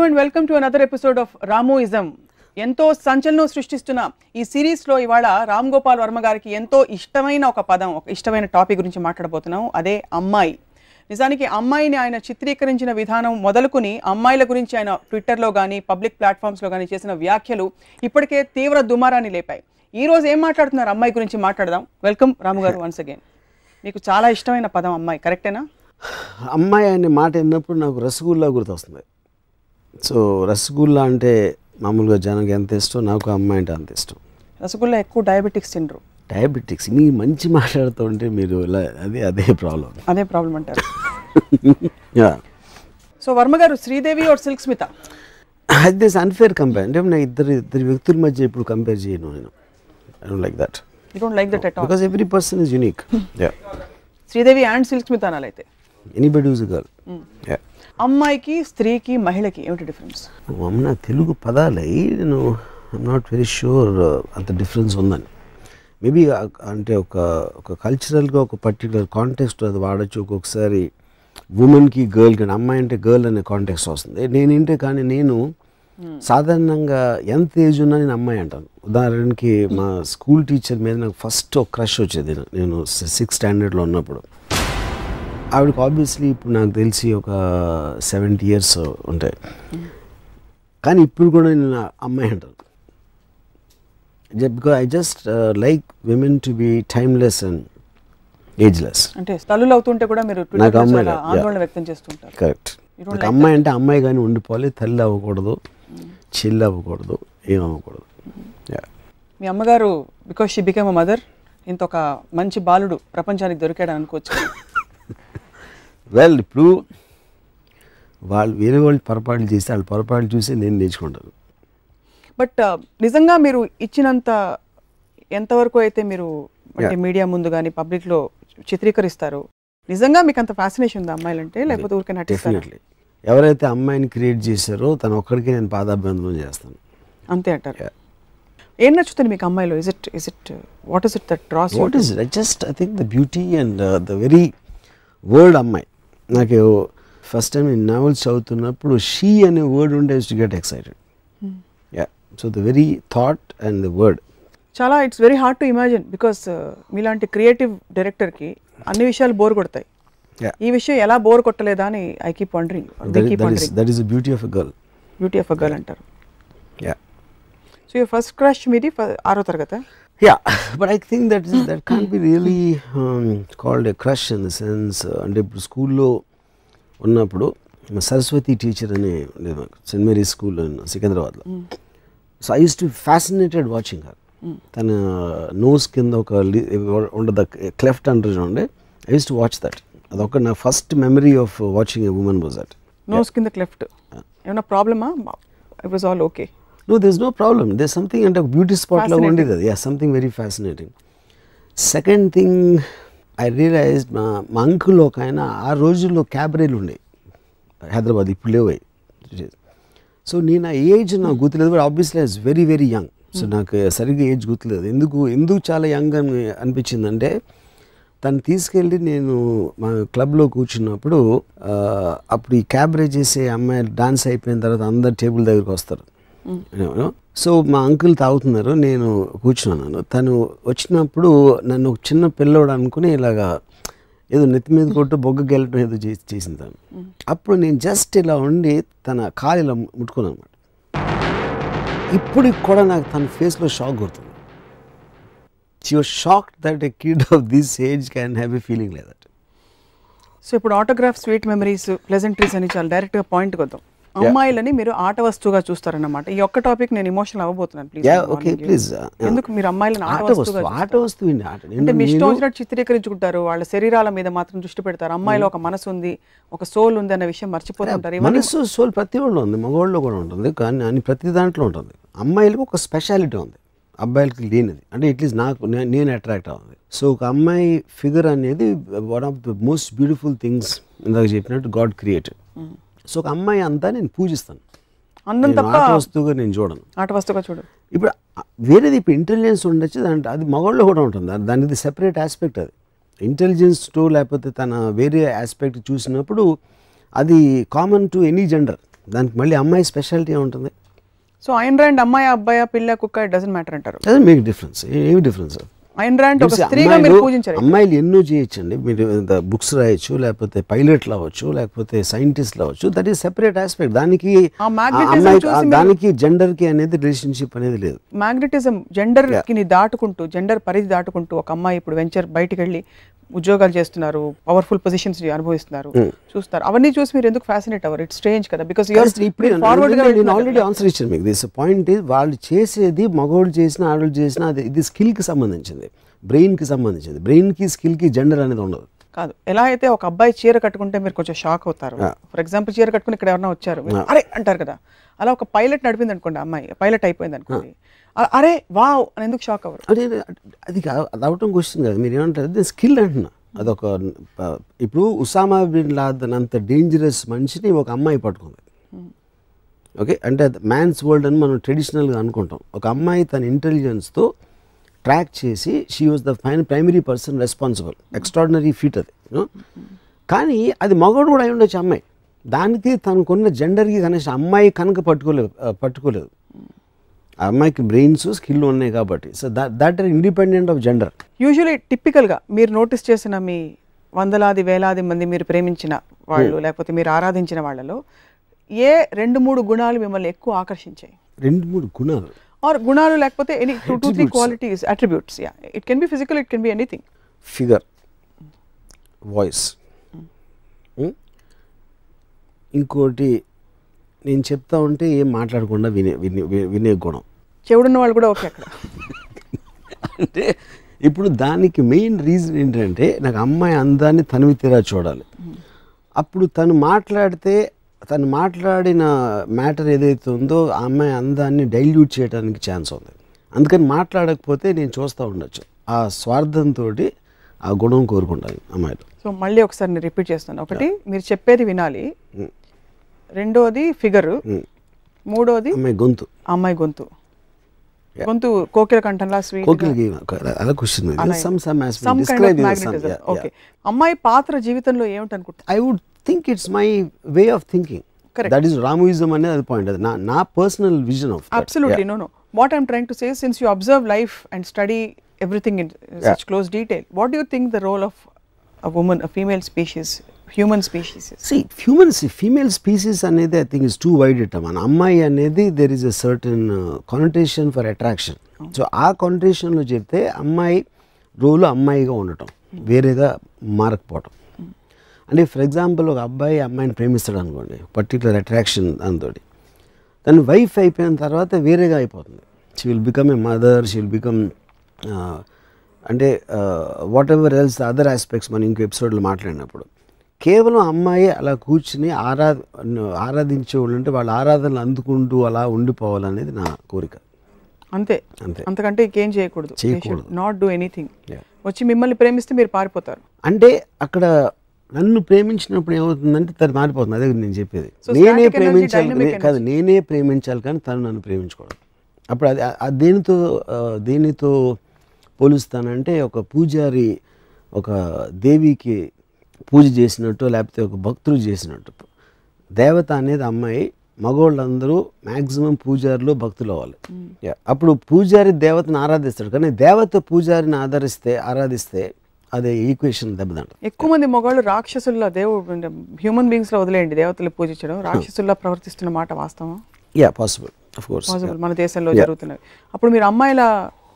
and welcome to another episode of Ramoism. ఎంతో సంచలనం సృష్టిస్తున్న ఈ సిరీస్లో ఇవాళ రామ్ గోపాల్ వర్మ గారికి ఎంతో ఇష్టమైన ఒక పదం, ఒక ఇష్టమైన టాపిక్ గురించి మాట్లాడబోతున్నాం. అదే అమ్మాయి. నిజానికి అమ్మాయిని ఆయన చిత్రీకరించిన విధానం మొదలుకొని అమ్మాయిల గురించి ఆయన ట్విట్టర్లో కానీ పబ్లిక్ ప్లాట్ఫామ్స్లో కానీ చేసిన వ్యాఖ్యలు ఇప్పటికే తీవ్ర దుమారాన్ని లేపాయి. ఈ రోజు ఏం మాట్లాడుతున్నారు అమ్మాయి గురించి మాట్లాడదాం. వెల్కమ్ రాము గారు వన్స్ అగైన్. మీకు చాలా ఇష్టమైన పదం అమ్మాయి, కరెక్టేనా? అమ్మాయి అనే మాట విన్నప్పుడు నాకు రసగుల్లా గుర్తొస్తుంది. సో రసగుల్లా అంటే మామూలుగా జనానికి ఎంత ఇష్టం, నాకు అమ్మాయి అంటే అంత ఇష్టం. రసగుల్లా ఎక్కువ డయాబెటిక్స్ తినరు. డయాబెటిక్స్ మీ మంచి మాట్లాడుతూ ఉంటే మీరు అదే ప్రాబ్లం అంటారు. సో వర్మ గారు, శ్రీదేవి ఆర్ సిల్క్ స్మిత? అది అన్ఫేర్ కంపేర్. అంటే నేను ఇద్దరు వ్యక్తుల మధ్య ఇప్పుడు కంపేర్ చేయను. నేను I don't like that. You don't like that at all? Because every person is unique. Sridevi and Silk Smitha అనాలైతే ఎనీబడి హూస్ ఎ గర్ల్. అమ్మాయికి, స్త్రీకి, మహిళకి ఏమిటి డిఫరెన్స్? అమ్మ తెలుగు పదాలై నేను ఐఎమ్ నాట్ వెరీ షూర్ అంత డిఫరెన్స్ ఉందని. మేబీ అంటే ఒక కల్చరల్గా ఒక పర్టికులర్ కాంటెక్స్ట్ అది వాడచ్చు. ఒక్కొక్కసారి ఉమెన్కి గర్ల్ కానీ అమ్మాయి అంటే గర్ల్ అనే కాంటెక్స్ట్ వస్తుంది. నేను సాధారణంగా ఎంత ఏజ్ ఉన్నా నేను అమ్మాయి అంటాను. ఉదాహరణకి మా స్కూల్ టీచర్ మీద నాకు ఫస్ట్ ఒక క్రష్ వచ్చేది. నేను 6th స్టాండర్డ్లో ఉన్నప్పుడు. ఆవిడకి ఆబ్వియస్లీ ఇప్పుడు నాకు తెలిసి ఒక 70 years ఉంటాయి. కానీ ఇప్పుడు కూడా నేను అమ్మాయి అంటాను. Because I just like women to be timeless and ageless. అంటే తల్లులు అవుతుంటే కూడా మీరు ఆందోళన వ్యక్తం చేస్తుంటారు. కరెక్ట్. అమ్మాయి అంటే అమ్మాయి కానీ ఉండిపోవాలి, తల్లి అవ్వకూడదు, చెల్లి అవ్వకూడదు, ఏం అవ్వకూడదు. మీ అమ్మగారు because she become a mother, ఇంత ఒక మంచి బాలుడు ప్రపంచానికి దొరికాడు అనుకోవచ్చు. వెల్, ఇప్పుడు వేరే వాళ్ళు పొరపాట్లు చేస్తే వాళ్ళ పొరపాట్లు చూసి నేను నేర్చుకుంటాను. బట్ నిజంగా మీరు ఇచ్చినంత ఎంతవరకు అయితే మీరు అంటే మీడియా ముందు కానీ పబ్లిక్లో చిత్రీకరిస్తారు, నిజంగా మీకు అంత ఫ్యాసినేషన్ ఉందా అమ్మాయిలంటే, లేకపోతే ఊరికే నటిస్తారు? డెఫినెట్లీ. ఎవరైతే అమ్మాయిని క్రియేట్ చేశారో తను ఒక్కడికి నేను పాదాభివందనం చేస్తాను. అంతే అంటారు. ఏం నచ్చుతుంది మీకు అమ్మాయిలో? Is it what is it that draws you? What is it? I think the beauty and the very word అమ్మాయి. నాకు ఫస్ట్ టైం నేను నావెల్స్ చదువుతున్నప్పుడు షీ అనే వర్డ్ ఉంటే to get excited. So the very thought and the word చాలా it's very hard to imagine. Because మీలాంటి creative డైరెక్టర్కి అన్ని విషయాలు బోర్ కొడతాయి. ఈ విషయం ఎలా బోర్ కొట్టలేదా అని I keep wondering. That is the beauty of a girl. Beauty of a girl అంటారు. సో యువర్ ఫస్ట్ క్రష్ మీది 6వ తరగతి? Yeah, but I think that can't be really called a crush in the sense. అంటే ఇప్పుడు స్కూల్లో ఉన్నప్పుడు Saraswati teacher అని ఉండేది మాకు, సెయింట్ మేరీస్ స్కూల్ సికింద్రాబాద్లో. So I use to fascinated watching her. తన నోస్ కింద ఒక ఉండదు, క్లెఫ్ట్ అంటారు ఉండే. I use to watch that. అదొక నా first memory of watching a women was that. Nose కింద క్లెఫ్ట్ ఏమైనా ప్రాబ్లమా? It was all okay? No, there's no problem. There's something అంటే బ్యూటీ స్పాట్ లాగా ఉండేది అది. Something very fascinating. Second thing I realise మా అంకుల్ ఒక ఆయన ఆ రోజుల్లో క్యాబరేలు ఉండే హైదరాబాద్, ఇప్పుడు లేవు. సో నేను ఆ ఏజ్ నాకు గుర్తులేదు. But obviously I was very very young. So నాకు సరిగ్గా ఏజ్ గుర్తులేదు. ఎందుకు చాలా యంగ్ అని అనిపించిందంటే, తను తీసుకెళ్ళి నేను మా క్లబ్లో కూర్చున్నప్పుడు అప్పుడు ఈ క్యాబరే చేసే అమ్మాయి డాన్స్ అయిపోయిన తర్వాత అందరు టేబుల్ దగ్గరికి వస్తారు. సో మా అంకుల్ తాగుతున్నారు, నేను కూర్చున్నాను. తను వచ్చినప్పుడు నన్ను ఒక చిన్న పిల్లోడు అనుకుని ఇలాగా ఏదో నెత్తి మీద కొట్టు బొగ్గ గెలటం ఏదో చేసింది తను. అప్పుడు నేను జస్ట్ ఇలా ఉండి తన కాలు ఇలా ముట్టుకున్నాను అనమాట. ఇప్పుడు కూడా నాకు తన ఫేస్లో షాక్ కొడుతుంది. She was shocked that a kid of this age can have a feeling like that. So ఇప్పుడు ఆటోగ్రాఫ్, స్వీట్ మెమరీస్, ప్లెజెంట్రీస్ అని చాలా డైరెక్ట్గా పాయింట్కి వద్దాం. అమ్మాయిలని మీరు ఆట వస్తువుగా చూస్తారన్నమాట. ఈ ఒక్క టాపిక్ నేను ఎమోషనల్ అవ్వబోతున్నాను. ప్లీజ్. ఎందుకు మీరు అమ్మాయిలను ఆట వస్తువు అంటే మీ ఇష్టం వచ్చినట్టు చిత్రీకరించుకుంటారు? వాళ్ళ శరీరాల మీద మాత్రం దృష్టి పెడతారు. అమ్మాయిలో ఒక మనసు ఉంది, ఒక సోల్ ఉంది అన్న విషయం మర్చిపోతుంటారు. మనసు, సోల్ ప్రతి వాళ్ళు ఉంది, మగవాళ్ళు కూడా ఉంటుంది, కానీ ప్రతి దాంట్లో ఉంటుంది. అమ్మాయిలకు ఒక స్పెషాలిటీ ఉంది, అబ్బాయిలకి లేనిది. అంటే అట్లీస్ట్ నేను అట్రాక్ట్ అవుతుంది. సో ఒక అమ్మాయి ఫిగర్ అనేది one of the most beautiful things ఇందాక చెప్పినట్టు గాడ్ క్రియేటెడ్. సో ఒక అమ్మాయి అంతా నేను పూజిస్తాను. ఆట వస్తువుగా నేను చూడను. ఆట వస్తువుగా చూడను. ఇప్పుడు వేరేది ఇప్పుడు ఇంటెలిజెన్స్ ఉండొచ్చు, అది మగవాళ్ళు కూడా ఉంటుంది. దానిది సెపరేట్ ఆస్పెక్ట్. అది ఇంటెలిజెన్స్ టు లేకపోతే తన వేరే ఆస్పెక్ట్ చూసినప్పుడు అది కామన్ టు ఎనీ జెండర్. దానికి మళ్ళీ అమ్మాయి స్పెషాలిటీ ఏముంటుంది? సో ఐన్ ర్యాండ్ అమ్మాయి అబ్బాయి పిల్ల కుక్క ఇట్ డజంట్ మ్యాటర్ అంటారు. Doesn't make difference. ఏమి డిఫరెన్స్? ఐన్ ర్యాండ్ ఒక స్త్రీగా మీరు పూజించారు. అమ్మాయిలు ఎన్నో చేయొచ్చండి. మీరు బుక్స్ రాయొచ్చు, లేకపోతే పైలట్లు అవ్వచ్చు, లేకపోతే సైంటిస్ట్లు అవ్వచ్చు. That is separate aspect. దానికి దానికి జెండర్ కి అనేది రిలేషన్షిప్ అనేది లేదు. మ్యాగ్నెటిజం జెండర్ కి దాటుకుంటూ, జెండర్ పరిధి దాటుకుంటూ ఒక అమ్మాయి ఇప్పుడు వెంచర్ బయటికి వెళ్ళి ఉద్యోగాలు చేస్తున్నారు, పవర్ఫుల్ పొజిషన్స్ అనుభవిస్తున్నారు, చూస్తారు. అవన్నీ చూసి మీరు ఎందుకు ఫ్యాసినేట్ అవ్వరు? ఇట్స్ స్ట్రేంజ్ కదా. బికాజ్ ఆల్రెడీ ఆన్సర్ ఇచ్చాను మీకు. దిస్ పాయింట్ ఇస్, వాళ్ళు చేసేది మగవాళ్ళు చేసిన ఆడవాళ్ళు చేసిన అది ఇది స్కిల్ కి సంబంధించింది, బ్రెయిన్ కి సంబంధించింది. బ్రెయిన్ కి స్కిల్ కి జెండర్ అనేది ఉండదు. కాదు, ఎలా అయితే ఒక అబ్బాయి చీర కట్టుకుంటే మీరు కొంచెం షాక్ అవుతారు. ఫర్ ఎగ్జాంపుల్ చీర కట్టుకుని ఇక్కడ ఎవరైనా వచ్చారు అరే అంటారు కదా, అలా ఒక పైలట్ నడిపింది అనుకోండి, అమ్మాయి పైలట్ అయిపోయింది అనుకోండి, అరే వావ్ అని ఎందుకు షాక్ అవ్వరు? అదే అది అవటం క్వశ్చన్ కదా. మీరు ఏమంటారు? అది స్కిల్ అంటున్నా. అదొక ఇప్పుడు ఉసామా బిన్ లాదెన్ అంత డేంజరస్ మనిషిని ఒక అమ్మాయి పట్టుకుంది. ఓకే, అంటే మ్యాన్స్ వరల్డ్ అని మనం ట్రెడిషనల్గా అనుకుంటాం. ఒక అమ్మాయి తన ఇంటెలిజెన్స్తో ట్రాక్ చేసి she was the primary person responsible. Extraordinary feet అది. కానీ అది మగవాడు కూడా అయి ఉండొచ్చు అమ్మాయి. దానికి తనకున్న జెండర్కి కనీసం అమ్మాయి కనుక పట్టుకోలేదు. ఆ అమ్మాయికి బ్రెయిన్స్ స్కిల్ ఉన్నాయి కాబట్టి. So that are independent of gender. Usually టిపికల్గా మీరు నోటీస్ చేసిన మీ వందలాది వేలాది మంది మీరు ప్రేమించిన వాళ్ళు లేకపోతే మీరు ఆరాధించిన వాళ్ళలో ఏ 2-3 గుణాలు మిమ్మల్ని ఎక్కువ ఆకర్షించాయి? 2-3 గుణాలు ఆర్ గుణాలు లేకపోతే any 2-3 qualities, attributes. Yeah, it can B physical, it can be anything. Figure, voice, ఇంకోటి నేను చెప్తా ఉంటే ఏం మాట్లాడకుండా వినే గుణం. చెవుడున్న వాళ్ళు కూడా ఓకే అక్కడ. అంటే ఇప్పుడు దానికి మెయిన్ రీజన్ ఏంటంటే నాకు అమ్మాయి అందాన్ని తనివి తీరా చూడాలి. అప్పుడు తను మాట్లాడిన మ్యాటర్ ఏదైతే ఉందో ఆ అమ్మాయి అందాన్ని డైల్యూట్ చేయడానికి ఛాన్స్ ఉంది. అందుకని మాట్లాడకపోతే నేను చూస్తూ ఉండొచ్చు. ఆ స్వార్థంతో ఆ గుణం కోరుకుంటాను అమ్మాయిలు. సో మళ్ళీ ఒకసారి నేను రిపీట్ చేస్తాను. ఒకటి, మీరు చెప్పేది వినాలి. రెండోది ఫిగర్. మూడోది అమ్మాయి గొంతు కోకిల కంఠంలా స్వీట్. ఓకే, అమ్మాయి పాత్ర జీవితంలో ఏమిటనుకుంటా? I would think it's my way of thinking. That is Ramoism అనేది అది పాయింట్. అది నా personal vision of. Absolutely. No what I'm trying to say, since you observe life and study everything in such close detail, what do you think the role of a woman, a female species, human species is? See, female species anedi I think is too wide a term. An ammai anedi there is a certain connotation for attraction. So aa connotation lo chepte ammai role ammai ga undatam verega మారకపోవటం. అంటే for example ఒక అబ్బాయి అమ్మాయిని ప్రేమిస్తాడు అనుకోండి, particular attraction దాంతోటి, తను wife అయిపోయిన తర్వాత వేరేగా అయిపోతుంది. She will become a mother, she will become అంటే whatever else other aspects మనం ఇంకో ఎపిసోడ్లో మాట్లాడినప్పుడు. కేవలం అమ్మాయి అలా కూర్చుని ఆరాధించే వాళ్ళు అంటే వాళ్ళ ఆరాధనలు అందుకుంటూ అలా ఉండిపోవాలనేది నా కోరిక. అంతే, అంతకంటే ఇంకేం చేయకూడదు. Not do anything. వచ్చి మిమ్మల్ని ప్రేమిస్తే మీరు పారిపోతారు. అంటే అక్కడ నన్ను ప్రేమించినప్పుడు ఏమవుతుందంటే తను మారిపోతుంది. అదే నేను చెప్పేది. నేనే ప్రేమించాలి కానీ తను నన్ను ప్రేమించుకోవడం. అప్పుడు అది దేనితో పోలుస్తానంటే ఒక పూజారి ఒక దేవికి పూజ చేసినట్టు లేకపోతే ఒక భక్తులు చేసినట్టు. దేవత అనేది అమ్మాయి, మగవాళ్ళందరూ మ్యాక్సిమం పూజారులు భక్తులు అవ్వాలి. అప్పుడు పూజారి దేవతను ఆరాధిస్తాడు, కానీ దేవత పూజారిని ఆరాధిస్తే అదే ఈక్వేషన్ దెబ్బతింట. ఎక్కువ మంది మగవాళ్ళు రాక్షసుల్లా, దేవుడు హ్యూమన్ బీయింగ్స్ లో వదిలేయండి, దేవతలు పూజించడం, రాక్షసుల్లా ప్రవర్తిస్తున్న మాట వాస్తవం? పాసిబుల్, ఆఫ్ కోర్స్ పాసిబుల్, మన దేశంలో జరుగుతున్నవి. అప్పుడు మీరు అమ్మాయిల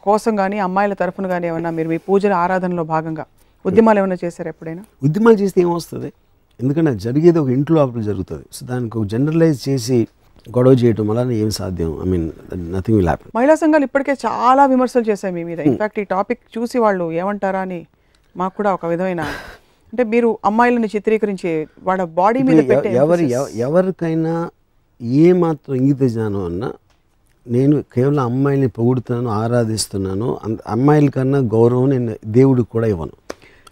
కోసం కానీ అమ్మాయిల తరఫున కానీ ఏమన్నా మీరు మీ పూజల ఆరాధనలో భాగంగా ఉద్యమాలు ఏమైనా చేశారు ఎప్పుడైనా? ఉద్యమాలు చేస్తే ఏమొస్తుంది? ఎందుకంటే జరిగేది ఒక ఇంట్లో లోపల జరుగుతుంది. సో దానికి ఒక జనరలైజ్ చేసి గొడవ చేయడం అలానే ఏం సాధ్యం? I mean nothing will happen. మహిళా సంఘాలు ఇప్పటికే చాలా విమర్శలు చేశాయి మీ మీద. ఇన్ఫాక్ట్ ఈ టాపిక్ చూసి వాళ్ళు ఏమంటారా అని మాకు కూడా ఒక విధమైన, అంటే మీరు అమ్మాయిలను చిత్రీకరించి వాళ్ళ బాడీ మీద పెట్టే ఎవరికైనా ఏమాత్రం ఇంగిత జ్ఞానం అన్నా, నేను కేవలం అమ్మాయిని పొగుడుతున్నాను, ఆరాధిస్తున్నాను, అమ్మాయిల కన్నా గౌరవం నేను దేవుడికి కూడా ఇవ్వను,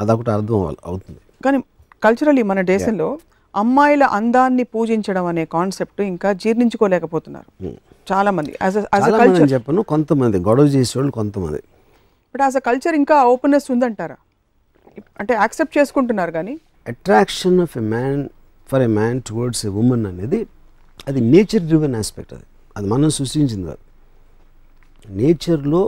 అదొకటి అర్థం అవుతుంది. కానీ కల్చరల్లీ మన దేశంలో అమ్మాయిల అందాన్ని పూజించడం అనే కాన్సెప్ట్ ఇంకా జీర్ణించుకోలేకపోతున్నారు చాలా మంది. చెప్పను, కొంతమంది గొడవ చేసేవాళ్ళు కొంతమంది. బట్ యాజ్ అ కల్చర్ ఇంకా ఓపెన్నెస్ ఉందంటారా? అంటే యాక్సెప్ట్ చేసుకుంటున్నారు కానీ attraction of a man for a man towards a women అనేది అది నేచర్ డ్రివెన్ ఆస్పెక్ట్, అది మనం సృష్టించింది కాదు. నేచర్లో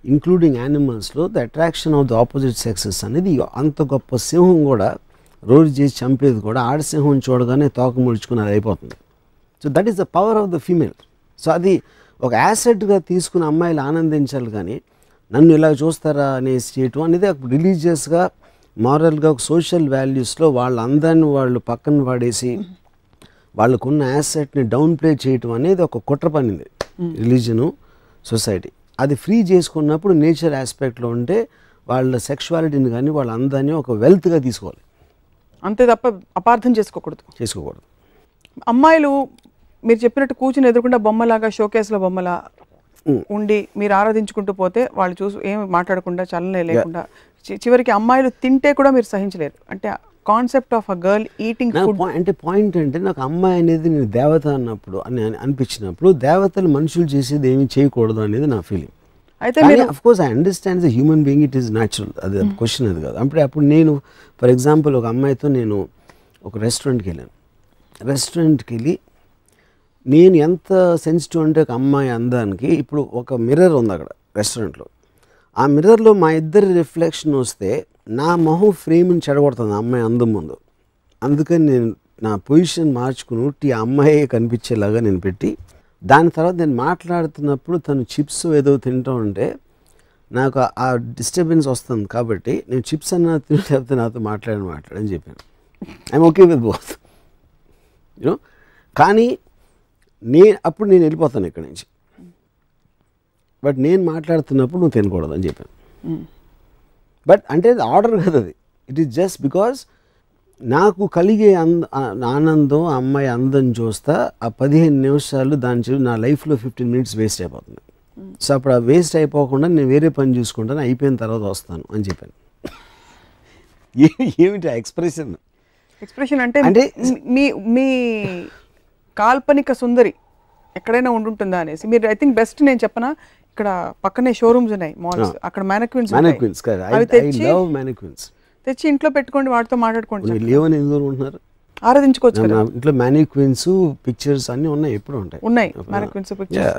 ఇంక్లూడింగ్ యానిమల్స్లో the attraction of the opposite sexes అనేది అంత గొప్ప సింహం కూడా రోజు చేసి చంపేది కూడా ఆడసింహం చూడగానే తోక ముడుచుకుని అది అయిపోతుంది. So that is the power of the female. So అది ఒక యాసెట్గా తీసుకుని అమ్మాయిలు ఆనందించాలి, కానీ నన్ను ఇలా చూస్తారా అనేసి చేయటం అనేది రిలీజియస్గా మారల్గా ఒక సోషల్ వాల్యూస్లో వాళ్ళ అందాన్ని వాళ్ళు పక్కన పడేసి వాళ్ళకున్న యాసెట్ని డౌన్ ప్లే చేయటం అనేది ఒక కుట్ర పనింది రిలీజను సొసైటీ. అది ఫ్రీ చేసుకున్నప్పుడు నేచర్ ఆస్పెక్ట్లో ఉంటే వాళ్ళ సెక్షువాలిటీని కానీ వాళ్ళ అందాన్ని ఒక వెల్త్గా తీసుకోవాలి, అంతే తప్ప అపార్థం చేసుకోకూడదు. అమ్మాయిలు మీరు చెప్పినట్టు కూర్చుని ఎదురుకుండా బొమ్మలాగా షోకేస్లో బొమ్మలా ఉండి మీరు ఆరాధించుకుంటూ పోతే వాళ్ళు చూసి ఏమి మాట్లాడకుండా చల్లనే లేకుండా చివరికి అమ్మాయిలు తింటే కూడా మీరు సహించలేరు. అంటే concept of a girl eating food అంటే పాయింట్ అంటే నాకు అమ్మాయి అనేది నేను దేవత అన్నప్పుడు అనిపించినప్పుడు దేవతలు మనుషులు చేసేది ఏమి చేయకూడదు అనేది నా ఫీలింగ్. అయితే of course I understand the human being, it is natural, అది క్వశ్చన్ అది కాదు. అప్పుడు నేను ఫర్ ఎగ్జాంపుల్ ఒక అమ్మాయితో నేను ఒక రెస్టారెంట్కి వెళ్ళాను. రెస్టారెంట్కి వెళ్ళి నేను ఎంత సెన్సిటివ్ అంటే ఒక అమ్మాయి అందానికి, ఇప్పుడు ఒక మిర్రర్ ఉంది అక్కడ రెస్టారెంట్లో, ఆ మిర్రర్లో మా ఇద్దరి రిఫ్లెక్షన్ వస్తే నా మొహం ఫ్రేమ్ని చెడగొడుతుంది ఆ అమ్మాయి అందం ముందు. అందుకని నేను నా పొజిషన్ మార్చుకుని ఆ అమ్మాయి కనిపించేలాగా నేను పెట్టి, దాని తర్వాత నేను మాట్లాడుతున్నప్పుడు తను చిప్స్ ఏదో తింటూ ఉంటే నాకు ఆ డిస్టర్బెన్స్ వస్తుంది, కాబట్టి నేను చిప్స్ అన్న తింటే నాతో మాట్లాడని చెప్పాను. I'm okay with both you know. కానీ అప్పుడు నేను వెళ్ళిపోతాను ఇక్కడి నుంచి, బట్ నేను మాట్లాడుతున్నప్పుడు నువ్వు తినకూడదు అని చెప్పాను. బట్ అంటే అది ఆర్డర్ కదా, అది ఇట్ ఈస్ జస్ట్ బికాజ్ నాకు కలిగే ఆనందం అమ్మాయి అందం చూస్తా ఆ 15 నిమిషాలు దాని నా లైఫ్లో 15 మినిట్స్ వేస్ట్ అయిపోతుంది. సో అప్పుడు ఆ వేస్ట్ అయిపోకుండా నేను వేరే పని చూసుకుంటాను, అయిపోయిన తర్వాత వస్తాను అని చెప్పాను. ఏమిటి ఆ ఎక్స్ప్రెషన్ అంటే మీ కాల్పనిక సుందరి ఎక్కడైనా ఉంటుందా అనేసి మీరు ఐ థింక్ బెస్ట్ నేను చెప్పనా, ఇక్కడ పక్కనే షోరూమ్స్ ఉన్నాయి, మాల్స్, అక్కడ మ్యానిక్విన్స్ తెచ్చి ఇంట్లో పెట్టుకోండి, వాటితో మాట్లాడుకోండి, ఆరాధించుకోవచ్చు కదా. ఇంట్లో మ్యానిక్విన్స్ పిక్చర్స్ అన్ని ఉన్నాయి, ఎప్పుడు ఉన్నాయి మ్యానిక్విన్స్ పిక్చర్స్.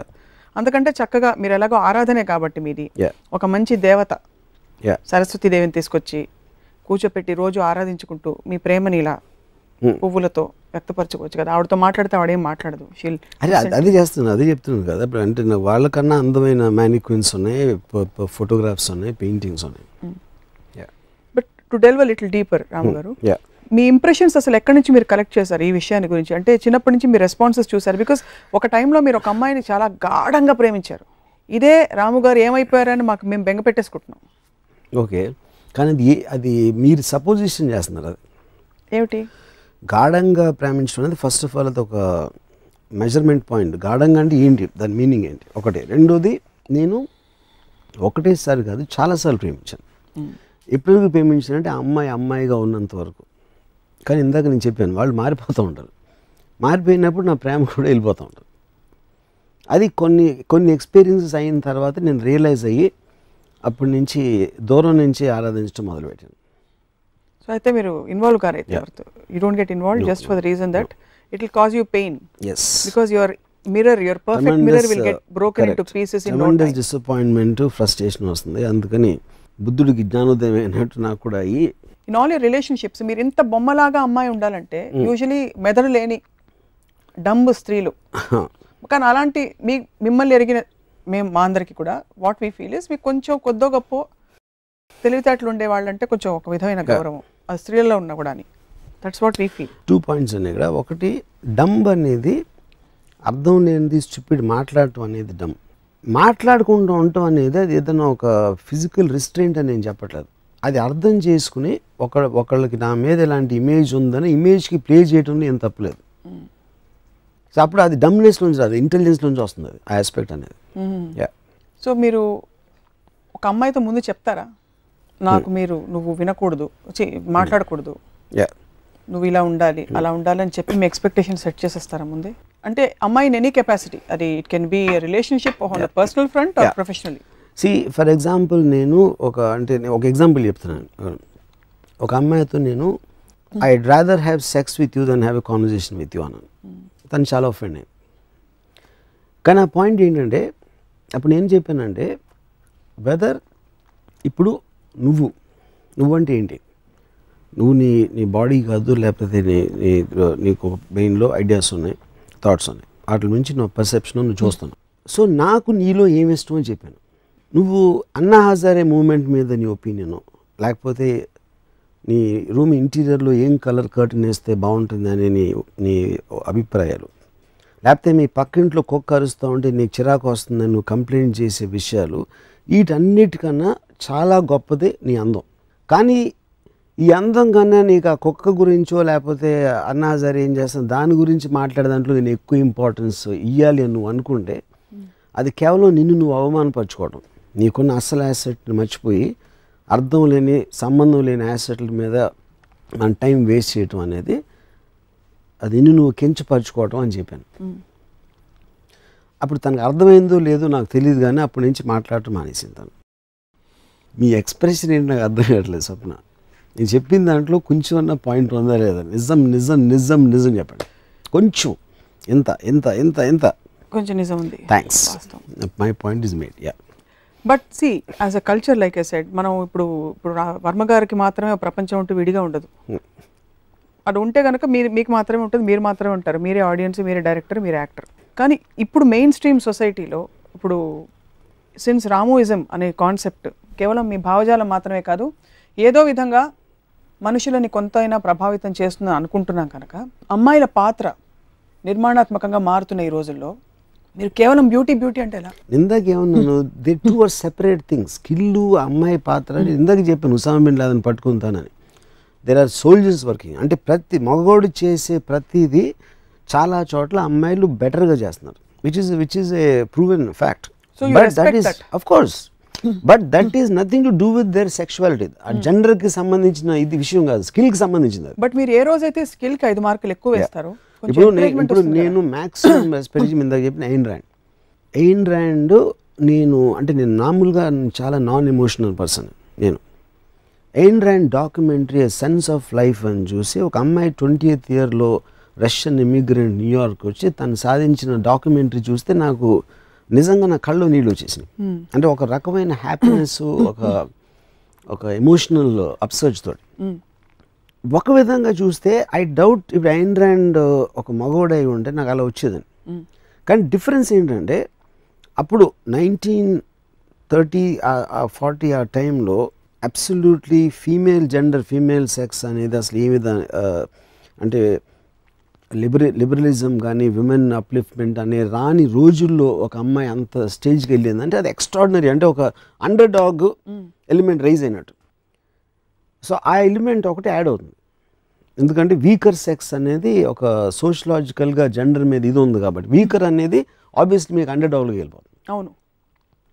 అందుకంటే చక్కగా మీరు ఎలాగో ఆరాధనే కాబట్టి మీది ఒక మంచి దేవత సరస్వతి దేవిని తీసుకొచ్చి కూర్చోపెట్టి రోజు ఆరాధించుకుంటూ మీ ప్రేమని ఇలా పువ్వులతో వ్యక్తపరచుకోవచ్చు కదా. ఆవిడతో మాట్లాడితే ఆవిడేం మాట్లాడదు, అది చేస్తున్నాను, అదే చెప్తున్నాను కదా. అంటే వాళ్ళకన్నా అందమైన మ్యానిక్విన్స్ ఉన్నాయి, ఫోటోగ్రాఫ్స్ ఉన్నాయి, పెయింటింగ్స్ ఉన్నాయి. But to delve a little deeper Ramu గారు, మీ ఇంప్రెషన్స్ అసలు ఎక్కడి నుంచి మీరు కలెక్ట్ చేశారు ఈ విషయాన్ని గురించి? అంటే చిన్నప్పటి నుంచి మీ రెస్పాన్సెస్ చూసారు, బికాస్ ఒక టైంలో మీరు ఒక అమ్మాయిని చాలా గాఢంగా ప్రేమించారు. ఇదే రాము గారు ఏమైపోయారని మేము బెంగ పెట్టేసుకుంటున్నాం. ఓకే, కానీ అది మీరు సపోజిషన్ చేస్తున్నారు. అది ఏమిటి గాఢంగా ప్రేమించడం అనేది ఫస్ట్ ఆఫ్ ఆల్ అది ఒక మెజర్మెంట్ పాయింట్. గాఢంగా అంటే ఏంటి, దాని మీనింగ్ ఏంటి ఒకటి. రెండోది, నేను ఒకటేసారి కాదు చాలాసార్లు ప్రేమించాను. ఎప్పుడు ప్రేమించానంటే అమ్మాయిగా ఉన్నంత వరకు. కానీ ఇందాక నేను చెప్పాను, వాళ్ళు మారిపోతూ ఉంటారు, మారిపోయినప్పుడు నా ప్రేమ కూడా వెళ్ళిపోతూ ఉంటుంది. అది కొన్ని ఎక్స్పీరియన్సెస్ అయిన తర్వాత నేను రియలైజ్ అయ్యి అప్పటి నుంచి దూరం నుంచి ఆరాధించడం మొదలుపెట్టాను. సో అయితే మీరు ఇన్వాల్వ్ కారైతే you don't get involve just for the reason that it will cause you pain. Yes, because your perfect mirror will get broken into pieces in no time. Disappointment, frustration వస్తుంది. అందుకని బుద్ధుడికి జ్ఞానోదయం అయినట్టు నాకు కూడా in all your relationships మీరు ఇంత బొమ్మలాగా అమ్మాయి ఉండాలంటే యూజువలీ మెదడు లేని డంబ్ స్త్రీలు. కానీ అలాంటి మిమ్మల్ని ఎరిగిన మా అందరికి కూడా వాట్ వీ ఫీల్ ఇస్ మీకు కొంచెం కొద్దో గొప్ప తెలివితేటలు ఉండే వాళ్ళంటే కొంచెం ఒక విధమైన గౌరవం ఆ స్త్రీలలో ఉన్నా కూడా అని. That's what we feel. 2 points ఉన్నాయి ఇక్కడ. ఒకటి, డంబ్ అనేది అర్థం లేనిది, స్టూపిడ్ మాట్లాడటం అనేది డంబ్. మాట్లాడుకుంటూ ఉండటం అనేది అది ఏదైనా ఒక ఫిజికల్ రిస్ట్రెయింట్ అని నేను చెప్పట్లేదు. అది అర్థం చేసుకుని ఒకళ్ళకి నా మీద ఎలాంటి ఇమేజ్ ఉందని ఇమేజ్కి ప్లే చేయటంలో ఏం తప్పలేదు. సో అప్పుడు అది డమ్నెస్ నుంచి రాదు, ఇంటెలిజెన్స్ నుంచి వస్తుంది అది, ఆ ఆస్పెక్ట్ అనేది. సో మీరు ఒక అమ్మాయితో ముందు చెప్తారా, నాకు నువ్వు వినకూడదు, మాట్లాడకూడదు, నువ్వు ఇలా ఉండాలి అలా ఉండాలి అని చెప్పి మీ ఎక్స్పెక్టేషన్ సెట్ చేసేస్తారా ముందే? అంటే అమ్మాయి ఇన్ ఎనీ కెపాసిటీ, అది it can be relationship on the personal front or professionally. For example నేను ఒక ఎగ్జాంపుల్ చెప్తున్నాను. ఒక అమ్మాయితో నేను I'd rather have sex with you then have a conversation with you అన్నాను. తను చాలా ఒఫెండ్ అయ్యింది. కానీ ఆ పాయింట్ ఏంటంటే అప్పుడు నేను చెప్పానంటే వెదర్ ఇప్పుడు నువ్వంటే ఏంటి, నువ్వు నీ బాడీ కాదు, లేకపోతే నీకు బ్రెయిన్లో ఐడియాస్ ఉన్నాయి, థాట్స్ ఉన్నాయి, వాటి నుంచి నా పర్సెప్షన్ నువ్వు చూస్తున్నావు. సో నాకు నీలో ఏమి ఇష్టం అని చెప్పాను. నువ్వు అన్నా హజారే మూమెంట్ మీద నీ ఒపీనియను, లేకపోతే నీ రూమ్ ఇంటీరియర్లో ఏం కలర్ కర్టన్ వేస్తే బాగుంటుంది అనే నీ అభిప్రాయాలు, లేకపోతే మీ పక్కింట్లో కుక్క అరుస్తూ ఉంటే నీకు చిరాకు వస్తుందని నువ్వు కంప్లైంట్ చేసే విషయాలు, వీటన్నిటికన్నా చాలా గొప్పది నీ అందం. కానీ ఈ అందం కన్నా నీకు ఆ కుక్క గురించో లేకపోతే అన్నా హజారే ఏం చేస్తాను దాని గురించి మాట్లాడే దాంట్లో నేను ఎక్కువ ఇంపార్టెన్స్ ఇవ్వాలి అని నువ్వు అనుకుంటే అది కేవలం నిన్ను నువ్వు అవమానపరచుకోవడం. నీకున్న అసలు యాసెట్ని మర్చిపోయి అర్థం లేని సంబంధం లేని యాసెట్ల మీద మన టైం వేస్ట్ చేయటం అనేది అది నువ్వు కించపరచుకోవటం అని చెప్పాను. అప్పుడు తనకు అర్థమైందో లేదో నాకు తెలియదు, కానీ అప్పటి నుంచి మాట్లాడటం మానేసింది తను. మీ ఎక్స్ప్రెషన్ ఏంటి నాకు అర్థం కావట్లేదు స్వప్న. నేను చెప్పిన దాంట్లో కొంచెం అన్న పాయింట్ ఉందా లేదా? నిజం నిజం నిజం నిజం చెప్పండి. కొంచెం ఎంత ఎంత ఎంత ఎంత కొంచెం నిజం ఉంది. Thanks, my point is made. Yeah, but see as a culture like I said, మనం ఇప్పుడు వర్మ గారికి మాత్రమే ప్రపంచం ఉంటూ విడిగా ఉండదు. అది ఉంటే కనుక మీకు మాత్రమే ఉంటుంది, మీరు మాత్రమే ఉంటారు, మీరే ఆడియన్స్, మీరే డైరెక్టర్, మీరే యాక్టర్. కానీ ఇప్పుడు మెయిన్ స్ట్రీమ్ సొసైటీలో ఇప్పుడు సిన్స్ రామోయిజం అనే కాన్సెప్ట్ కేవలం మీ భావజాలం మాత్రమే కాదు, ఏదో విధంగా మనుషులని కొంతైనా ప్రభావితం చేస్తుందని అనుకుంటున్నాం కనుక అమ్మాయిల పాత్ర నిర్మాణాత్మకంగా మారుతున్న ఈ రోజుల్లో మీరు కేవలం బ్యూటీ అంటే ఎలా? ఇందాక ఏమన్నాను, they two are separate things. Skill అమ్మాయి పాత్ర ఇందాక చెప్పాను, ఉసామా బిన్ లాదెన్ పట్టుకుంటానని. There are soldiers working. అంటే ప్రతి మగవాడు చేసే ప్రతిదీ చాలా చోట్ల అమ్మాయిలు బెటర్గా చేస్తున్నారు, which is a proven fact. But that is of course, but that is nothing to do with their sexuality. ఆ జెండర్కి సంబంధించిన ఇది విషయం కాదు, స్కిల్కి సంబంధించింది. బట్ మీరు ఏ రోజైతే స్కిల్కి 5 మార్కులు ఎక్కువ వేస్తారో, ఇప్పుడు నేను మ్యాక్సిమం రెస్పెక్ట్ ఇందాక చెప్పిన ఎయిన్ ర్యాండ్ నేను మామూలుగా చాలా నాన్ ఎమోషనల్ పర్సన్. నేను Ayn Rand documentary sense of life అని చూసి, ఒక అమ్మాయి 20th ఇయర్లో రష్యన్ ఇమిగ్రెంట్ న్యూయార్క్ వచ్చి తను సాధించిన డాక్యుమెంటరీ చూస్తే నాకు నిజంగా నా కళ్ళు నీళ్ళు వచ్చేసినాయి. అంటే ఒక రకమైన హ్యాపీనెస్, ఒక ఎమోషనల్ అప్సర్జ్ తోటి. ఒక విధంగా చూస్తే ఐ డౌట్ ఇప్పుడు ఎయిన్ ర్యాండ్ ఒక మగవాడై ఉంటే నాకు అలా వచ్చేదని. కానీ డిఫరెన్స్ ఏంటంటే అప్పుడు 1930 40 ఆ టైంలో అబ్సల్యూట్లీ ఫీమేల్ సెక్స్ అనేది అసలు ఏ విధంగా అంటే లిబరలిజం కానీ విమెన్ అప్లిఫ్ట్మెంట్ అనే రాని రోజుల్లో ఒక అమ్మాయి అంత స్టేజ్కి వెళ్ళింది అంటే అది ఎక్స్ట్రాడినరీ. అంటే ఒక అండర్ డాగ్ ఎలిమెంట్ రైజ్ అయినట్టు. సో ఆ ఎలిమెంట్ ఒకటి యాడ్ అవుతుంది, ఎందుకంటే వీకర్ సెక్స్ అనేది ఒక సోషలాజికల్గా జెండర్ మీద ఇది ఉంది కాబట్టి వీకర్ అనేది ఆబ్వియస్లీ మీకు అండర్ డాగ్లోకి వెళ్ళిపోతుంది. అవును.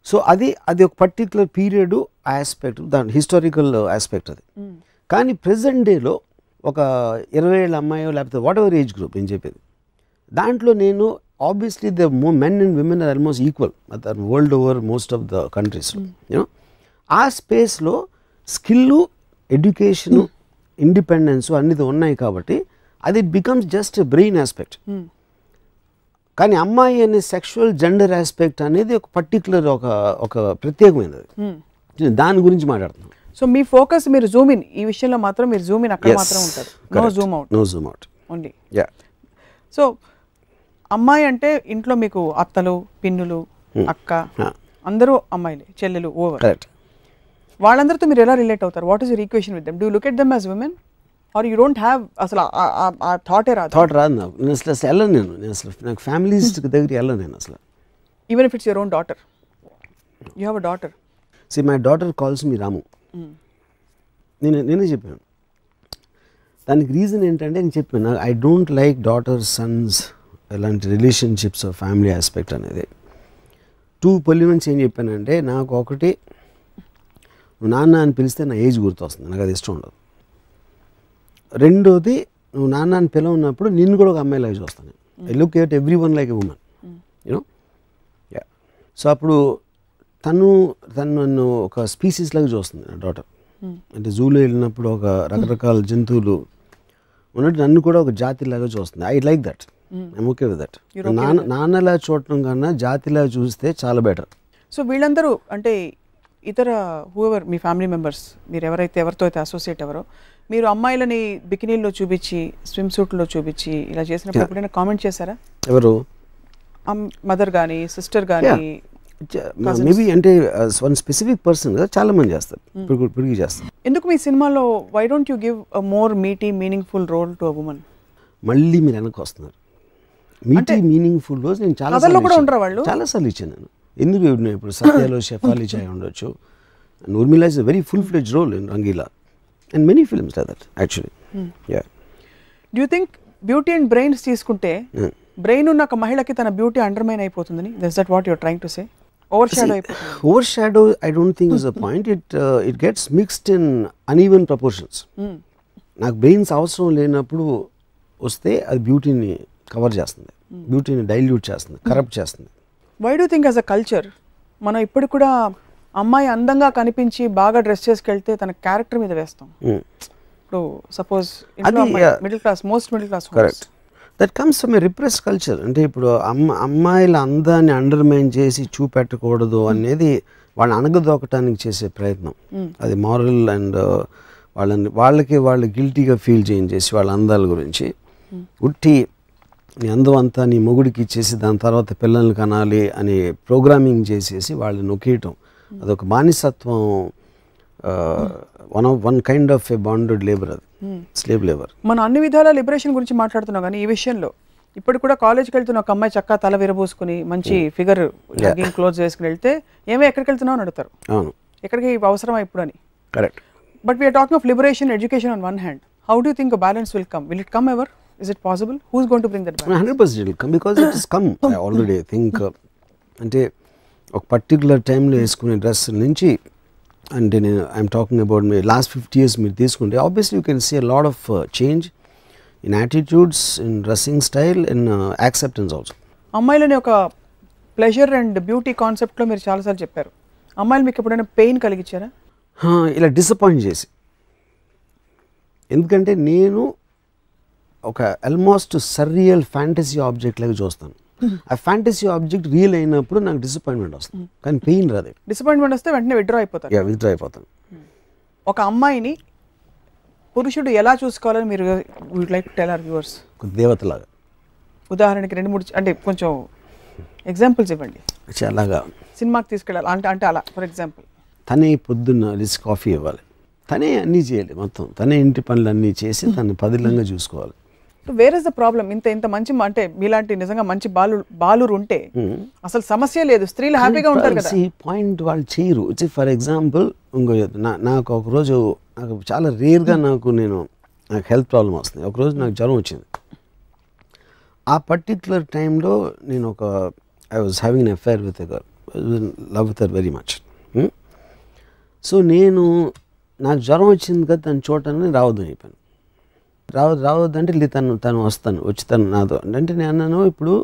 సో అది ఒక పర్టికులర్ పీరియడ్ ఆస్పెక్ట్, దాని హిస్టారికల్ ఆస్పెక్ట్ అది. కానీ ప్రెజెంట్ డేలో ఒక 20 ఏళ్ళ అమ్మాయో లేకపోతే వాట్ ఎవర్ ఏజ్ గ్రూప్ నేను చెప్పేది, దాంట్లో నేను obviously the men and women are almost equal world over most of the countries. You know ఆ స్పేస్లో స్కిల్, ఎడ్యుకేషను, ఇండిపెండెన్స్ అన్నీ ఉన్నాయి కాబట్టి అది బికమ్స్ జస్ట్ బ్రెయిన్ ఆస్పెక్ట్. కానీ అమ్మాయి అనే సెక్షువల్ జెండర్ ఆస్పెక్ట్ అనేది ఒక పర్టికులర్ ఒక ప్రత్యేకమైనది. దాని గురించి మాట్లాడుతున్నాం. సో మీ ఫోకస్ మీరు జూమ్ ఇన్ ఈ విషయంలో మాత్రం మీరు జూమ్ ఇన్ అక్కడ మాత్రం ఉంటారు, no zoom out only. So అమ్మాయి అంటే ఇంట్లో మీకు అత్తలు, పిన్నులు, అక్క అందరూ అమ్మాయిలే, చెల్లెలు ఓవర్. వాళ్ళందరితో మీరు ఎలా రిలేట్ అవుతారు? What is your equation with them? Do you look at them as women or you don't have అసలు ఆ థాట్ రాదు నాకు. నేను అసలు వెళ్ళను, నేను అసలు నాకు ఫ్యామిలీస్ దగ్గరికి వెళ్ళను నేను అసలు. Even if it's your own daughter, you have a daughter. See my daughter calls me Ramu. నేనే చెప్పాను దానికి రీజన్ ఏంటంటే, నేను చెప్పాను I don't like daughter sons ఇలాంటి రిలేషన్షిప్స్ ఫ్యామిలీ ఆస్పెక్ట్ అనేది. 2 పొలిమెంట్స్ ఏం చెప్పానంటే, నాకు ఒకటి నువ్వు నాన్న అని పిలిస్తే నా ఏజ్ గుర్తొస్తుంది, నాకు అది ఇష్టం ఉండదు. రెండోది నువ్వు నాన్న అని పిలవన్నప్పుడు నిన్ను కూడా ఒక అమ్మాయిలాగా చూస్తాను. I look at every one like a women, you know. Yeah, so అప్పుడు తను నన్ను ఒక స్పీసీస్ లాగా చూస్తుంది నా డాటర్. అంటే జూలో వెళ్ళినప్పుడు ఒక రకరకాల జంతువులు ఉన్నట్టు నన్ను కూడా ఒక జాతిలాగా చూస్తుంది. I like that. I'm okay with that. నాన్నలా చూడటం కన్నా జాతిలా చూస్తే చాలా బెటర్. సో వీళ్ళందరూ అంటే ఇతర హూఎవర్ మీ ఫ్యామిలీ మెంబర్స్ మీరు ఎవరితో అయితే అసోసియేట్ ఎవరో మీరు అమ్మాయిలని బికినీల్లో చూపించి స్విమ్ సూట్లో చూపించి ఇలా చేసినప్పుడు ఎప్పుడైనా కామెంట్ చేశారా? ఎవరు? మదర్ కానీ సిస్టర్ కానీ? మేబీ అంటే వన్ స్పెసిఫిక్ పర్సన్ చాలా మంది చేస్తారు, ఇప్పటికీ చేస్తారు. ఎందుకు మీ సినిమాలో why don't you give a more meaty meaningful role to a woman? మళ్ళీ మీరు వెనక్కి వస్తున్నారు. మీటీ మీనింగ్ఫుల్ రోల్స్ నేను చాలాసార్లు ఇచ్చాను నేను. ఎందుకు ఇప్పుడు సత్యాలో షెఫాలి చాయ్ ఉండొచ్చు, and Urmila is a very full fledge role in Rangeela and many films like that actually. Do you think beauty and brains తీసుకుంటే బ్రెయిన్ ఉన్న ఒక మహిళకి తన బ్యూటీ అండర్మైన్ అయిపోతుందని? That's that what you are trying to say? Overshadow, I don't think is the point. It gets mixed in uneven proportions. నాకు brains అవసరం లేనప్పుడు వస్తే అది బ్యూటీని కవర్ చేస్తుంది, బ్యూటీని డైల్యూట్ చేస్తుంది, కరప్ట్ చేస్తుంది. Why do think as a culture మనం ఇప్పుడు కూడా అమ్మాయి అందంగా కనిపించి బాగా డ్రెస్ చేసుకెళ్తే తన క్యారెక్టర్ మీద వేస్తాం? ఇప్పుడు suppose middle class, most middle class, correct, that comes from A repress culture. అంటే ఇప్పుడు అమ్మాయిల అందాన్ని అండర్మైన్ చేసి చూపెట్టకూడదు అనేది వాళ్ళని అణగదొక్కటానికి చేసే ప్రయత్నం. అది మారల్ అండ్ వాళ్ళు గిల్టీగా ఫీల్ చేసి వాళ్ళ అందాల గురించి ఉట్టి నీ అందం అంతా నీ మొగుడికి ఇచ్చేసి దాని తర్వాత పిల్లల్ని కనాలి అని ప్రోగ్రామింగ్ చేసేసి వాళ్ళని నొక్కేయటం, అదొక బానిసత్వం. One kind of A bonded labour, అది స్లేవ్ లేబర్. మనం అన్ని విధాల లిబరేషన్ గురించి మాట్లాడుతున్నాం కానీ ఈ విషయంలో ఇప్పుడు కూడా కాలేజ్కి వెళ్తున్న ఒక అమ్మాయి చక్కగా తల విరబోసుకుని మంచి ఫిగర్ క్లోజ్ వేసుకుని వెళ్తే ఏమో ఎక్కడికి వెళ్తున్నావు అని అడుగుతారు. అవును, ఎక్కడికి అవసరమా ఇప్పుడు అని. Correct. But we're talking of liberation, education on one hand. How do think balance will come? Will it come ever? Is it possible? Who's going to bring that balance? 100% it will come because it has come. I already think అంటే ఒక particular టైంలో వేసుకునే dress నుంచి అంటే I'm talking about మీ last 50 years మీరు తీసుకుంటే obviously you can see a lot of change in attitudes, in dressing style, in acceptance also. అమ్మాయిలని ఒక ప్లెజర్ అండ్ బ్యూటీ కాన్సెప్ట్లో మీరు చాలాసార్లు చెప్పారు. అమ్మాయిలు మీకు ఎప్పుడైనా పెయిన్ కలిగించారా? ఇలా డిసప్పాయింట్ చేసి, ఎందుకంటే నేను ఒక ఆల్మోస్ట్ సర్రియల్ ఫ్యాంటసీ ఆబ్జెక్ట్ లాగా చూస్తాను. ఆ ఫ్యాంటసీ ఆబ్జెక్ట్ రియల్ అయినప్పుడు నాకు డిసప్పాయింట్మెంట్ వస్తుంది, కానీ పెయిన్ రాదు. డిసప్పాయింట్మెంట్ వస్తే వెంటనే విత్డ్రా అయిపోతాను. ఒక అమ్మాయిని పురుషుడు ఎలా చూసుకోవాలని మీరు would like to tell our viewers? ఒక దేవతలాగా. ఉదాహరణకి 2-3 అంటే కొంచెం ఎగ్జాంపుల్స్ ఇవ్వండి. అలాగా సినిమాకి తీసుకెళ్ళాలి అంటే అలా ఫర్ ఎగ్జాంపుల్ తనే పొద్దున్న రిచ్ కాఫీ ఇవ్వాలి, తనే అన్నీ చేయాలి, మొత్తం తనే ఇంటి పనులు అన్నీ చేసి తను పదిలంగా చూసుకోవాలి. Where is the problem? ఇంత మంచి అంటే మీలాంటి నిజంగా మంచి బాలురు ఉంటే అసలు సమస్య లేదు, స్త్రీలు హ్యాపీగా ఉంటారు కదా. పాయింట్ వాళ్ళు చేయరు. ఫర్ ఎగ్జాంపుల్ ఇంకో నాకు ఒకరోజు నాకు చాలా రేర్గా నాకు హెల్త్ ప్రాబ్లం వస్తుంది. ఒకరోజు నాకు జ్వరం వచ్చింది. ఆ పర్టిక్యులర్ టైంలో నేను I was having an affair with a girl, love with her very much. So నాకు జ్వరం వచ్చింది కదా తను చూడటానికి రావద్దని చెప్పాను. రావద్దంటే తను వచ్చి తను నాతో అంటే నేను అన్నాను, ఇప్పుడు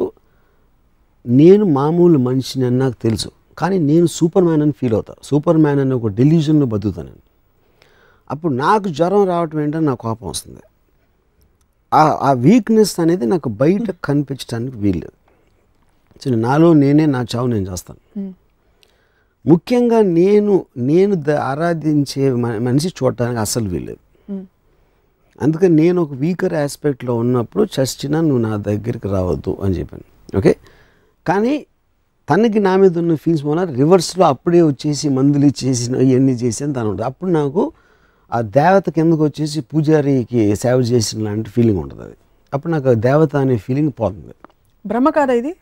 నేను మామూలు మనిషిని అని నాకు తెలుసు, కానీ నేను సూపర్ మ్యాన్ అని ఫీల్ అవుతాను. సూపర్ మ్యాన్ అని ఒక డెల్యూజన్లో బతుకుతాను. అప్పుడు నాకు జ్వరం రావటం ఏంటని నాకు కోపం వస్తుంది. ఆ వీక్నెస్ అనేది నాకు బయట కనిపించడానికి వీల్లేదు. సో నాలో నా చావు నేను చేస్తాను. ముఖ్యంగా నేను ఆరాధించే మనిషి చూడటానికి అస్సలు వీల్లేదు. అందుకని నేను ఒక వీకర్ ఆస్పెక్ట్లో ఉన్నప్పుడు చచ్చినా నువ్వు నా దగ్గరికి రావద్దు అని చెప్పాను. ఓకే, కానీ తనకి నా మీద ఉన్న ఫీల్స్ వల్ల రివర్స్లో అప్పుడే వచ్చేసి మందులు ఇచ్చేసి ఇవన్నీ చేసి అని తను ఉంటుంది. అప్పుడు నాకు ఆ దేవత కిందకు వచ్చేసి పూజారికి సేవ చేసిన లాంటి ఫీలింగ్ ఉంటుంది. అది అప్పుడు నాకు దేవత అనే ఫీలింగ్ పోతుంది. భ్రమ కాదా ఇది?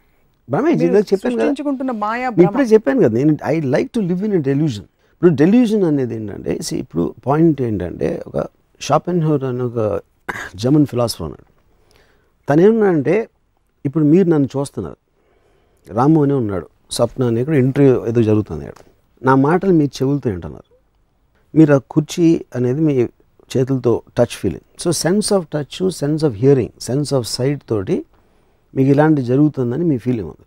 భ్రమే చెప్పాను కదా, ఇప్పుడే చెప్పాను కదా. నేను I like to live in a delusion. ఇప్పుడు డెల్యూజన్ అనేది ఏంటంటే ఇప్పుడు పాయింట్ ఏంటంటే ఒక షాపెన్హౌర్ అని ఒక జర్మన్ ఫిలాసఫర్ ఉన్నాడు. తను ఏమన్నాడంటే ఇప్పుడు మీరు నన్ను చూస్తున్నారు, రాము అనే ఉన్నాడు, స్వప్న అనే ఇక్కడ ఇంటర్వ్యూ ఏదో జరుగుతుంది, నా మాటలు మీ చెవులతో వింటున్నారు, మీరు ఆ కుర్చీ అనేది మీ చేతులతో touch feeling. So sense of touch, sense of hearing, sense of sight తోటి మీకు ఇలాంటి జరుగుతుందని మీ ఫీలింగ్ ఉంది.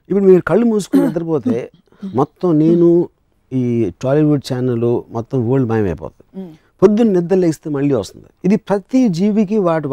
ఇప్పుడు మీరు కళ్ళు మూసుకుని నిద్రపోతే మొత్తం నేను ఈ టాలీవుడ్ ఛానల్ మొత్తం వరల్డ్ మాయమైపోతుంది. పొద్దున్న నిద్ర లేస్తే మళ్ళీ వస్తుంది. ఇది ప్రతి జీవికి వాటి